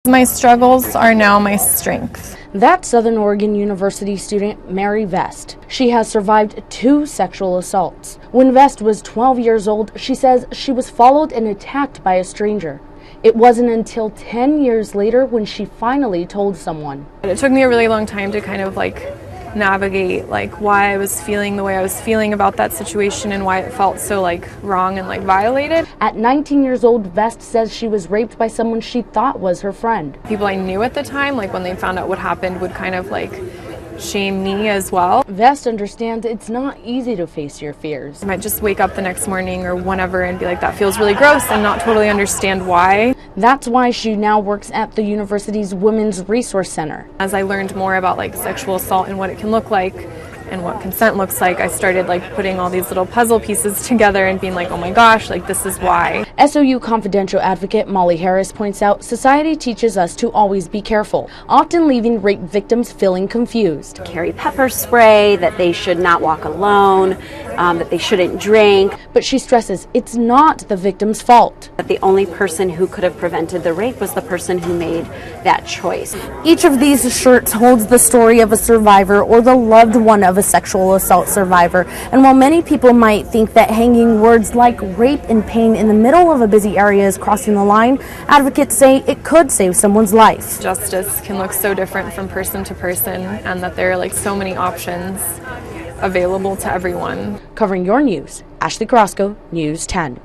My struggles are now my strength. That's Southern Oregon University student Mary Vest. She has survived 2 sexual assaults. When Vest was 12 years old, she says she was followed and attacked by a stranger. It wasn't until 10 years later when she finally told someone. It took me a really long time to kind of navigate why I was feeling the way I was feeling about that situation and why it felt so wrong and violated. At 19 years old, Vest says she was raped by someone she thought was her friend. People I knew at the time, when they found out what happened, would kind of shame me as well. Vest understands it's not easy to face your fears. I might just wake up the next morning or whenever and be like, that feels really gross, and not totally understand why. That's why she now works at the university's Women's Resource Center. As I learned more about sexual assault and what it can look like and what consent looks like, I started putting all these little puzzle pieces together and being oh my gosh, this is why. SOU confidential advocate Molly Harris points out society teaches us to always be careful, often leaving rape victims feeling confused. Carry pepper spray, that they should not walk alone, that they shouldn't drink. But she stresses it's not the victim's fault. That the only person who could have prevented the rape was the person who made that choice. Each of these shirts holds the story of a survivor or the loved one of a sexual assault survivor. And while many people might think that hanging words like rape and pain in the middle of a busy area is crossing the line, advocates say it could save someone's life. Justice can look so different from person to person, and that there are so many options available to everyone. Covering your news, Ashley Carrasco, News 10.